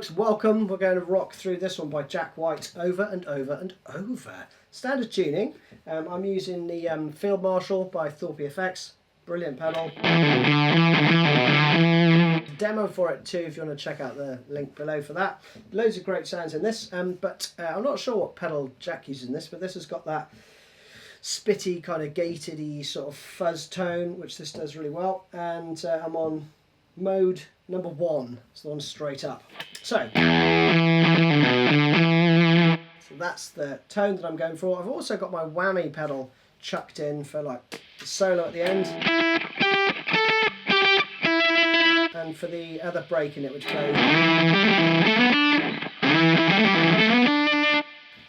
folks, welcome. We're going to rock through this one by Jack White over and over and over. Standard tuning. I'm using the Field Marshal by ThorpyFX. Brilliant pedal. Demo for it too if you want to check out the link below for that. Loads of great sounds in this, but I'm not sure what pedal Jack uses in this, but this has got that spitty, kind of gated-y sort of fuzz tone, which this does really well. And I'm on mode number 1, it's the one straight up. So that's the tone that I'm going for. I've also got my whammy pedal chucked in for like the solo at the end, and for the other break in it, which goes.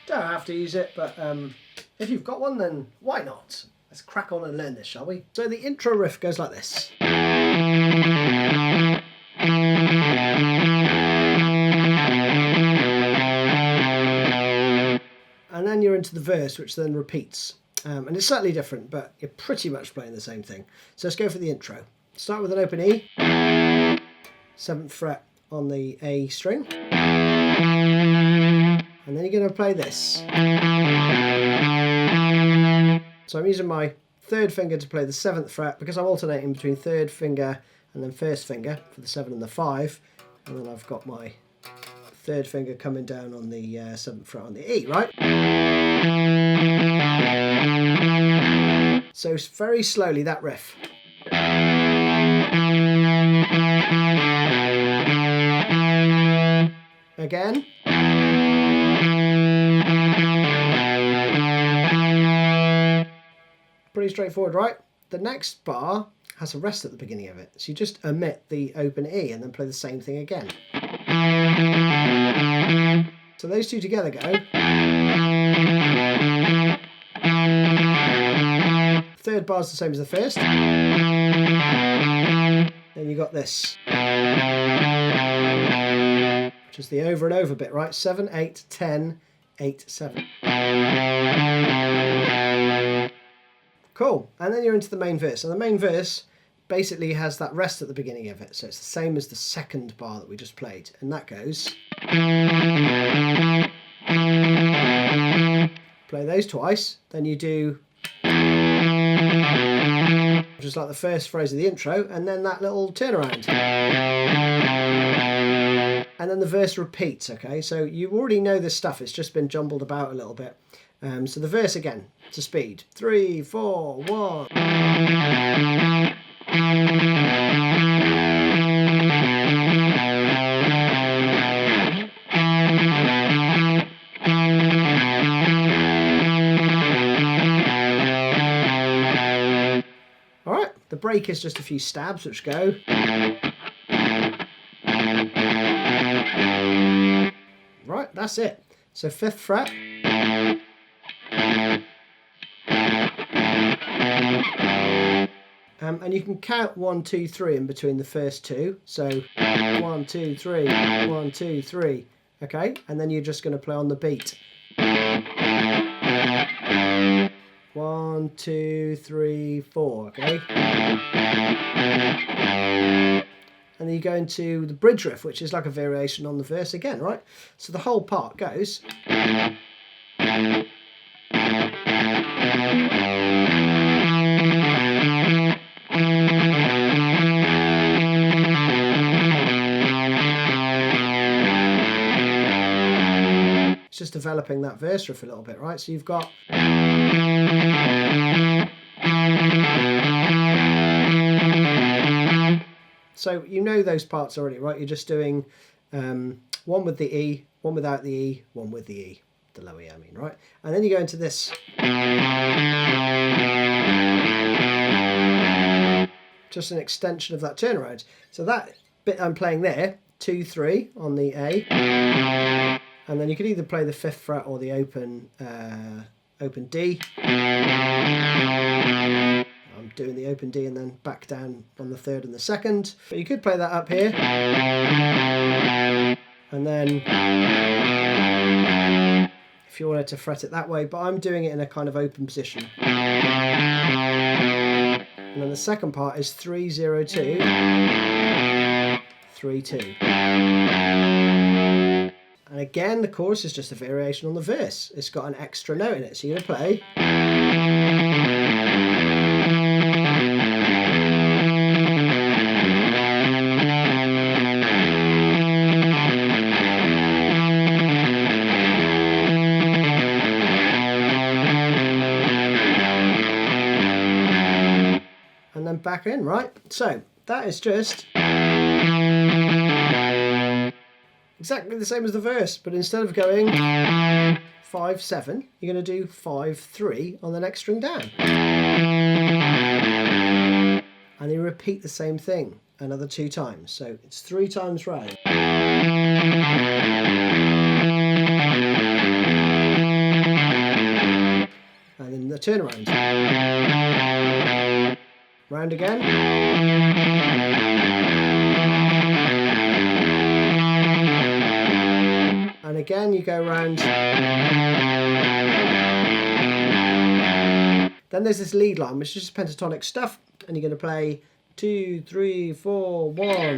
Don't have to use it, but if you've got one, then why not? Let's crack on and learn this, shall we? So the intro riff goes like this. And then you're into the verse, which then repeats. And it's slightly different, but you're pretty much playing the same thing. So let's go for the intro. Start with an open E, 7th fret on the A string. And then you're going to play this. So I'm using my 3rd finger to play the 7th fret because I'm alternating between 3rd finger and then 1st finger for the 7 and the 5. And then I've got my 3rd finger coming down on the 7th fret on the E, right? So very slowly, that riff. Again. Pretty straightforward, right? The next bar has a rest at the beginning of it. So you just omit the open E and then play the same thing again. So those two together go. 3rd bar is the same as the 1st. Then you got this, which is the over and over bit, right? 7, 8, 10, 8, 7. Cool. And then you're into the main verse. And the main verse basically has that rest at the beginning of it. So it's the same as the 2nd bar that we just played. And that goes. Play those twice. Then you do. Just like the first phrase of the intro. And then that little turnaround. And then the verse repeats, okay? So you already know this stuff. It's just been jumbled about a little bit. So the verse again, to speed. 3, 4, 1. Alright, the break is just a few stabs which go. Right, that's it. So 5th fret. And you can count 1, 2, 3 in between the first two. So 1, 2, 3, 1, 2, 3. Okay, and then you're just going to play on the beat. 1, 2, 3, 4. Okay. And then you go into the bridge riff, which is like a variation on the verse again, right? So the whole part goes. It's just developing that verse riff a little bit, right? So you've got. So you know those parts already, right? You're just doing one with the E, one without the E, one with the E, the low E, I mean, right? And then you go into this. Just an extension of that turnaround. So that bit I'm playing there, 2, 3 on the A. And then you could either play the 5th fret or the open D. I'm doing the open D and then back down on the 3rd and the 2nd. But you could play that up here. And then if you wanted to fret it that way, but I'm doing it in a kind of open position. And then the second part is 3, 0, 2, 3, 2. And again, the chorus is just a variation on the verse. It's got an extra note in it. So you're going to play. And then back in, right? So that is just exactly the same as the verse, but instead of going 5-7, you're going to do 5-3 on the next string down. And you repeat the same thing another 2 times. So it's 3 times round. And then the turnaround. Round again. And again you go round. Then there's this lead line, which is just pentatonic stuff, and you're going to play 2, 3, 4, 1.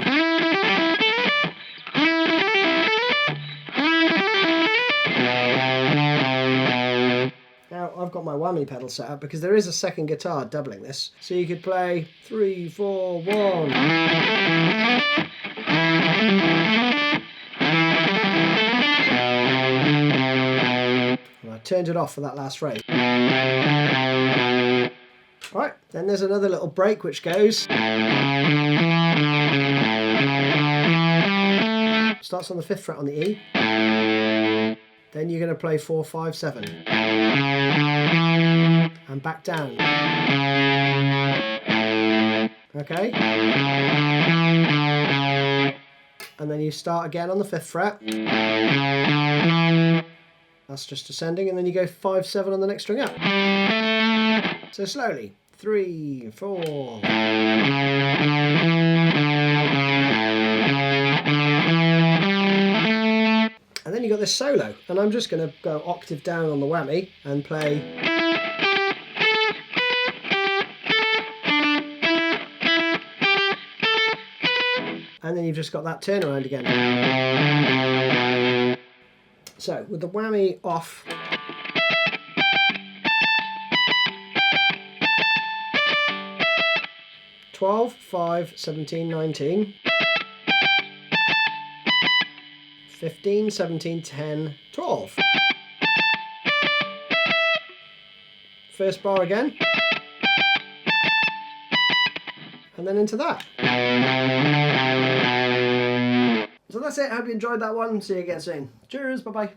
Now I've got my whammy pedal set up because there is a second guitar doubling this, so you could play 3, 4, 1. I turned it off for that last phrase. Right, then there's another little break which goes. Starts on the 5th fret on the E. Then you're going to play 4, 5, 7. And back down. Okay. And then you start again on the 5th fret. That's just ascending, and then you go 5, 7 on the next string up. So slowly, 3, 4. And then you got this solo, and I'm just going to go octave down on the whammy and play. And then you've just got that turnaround again. So with the whammy off, (12, 5, 17, 19), 15, 17, 10, 12. First bar again, and then into that. So that's it. I hope you enjoyed that one. See you again soon. Cheers. Bye bye.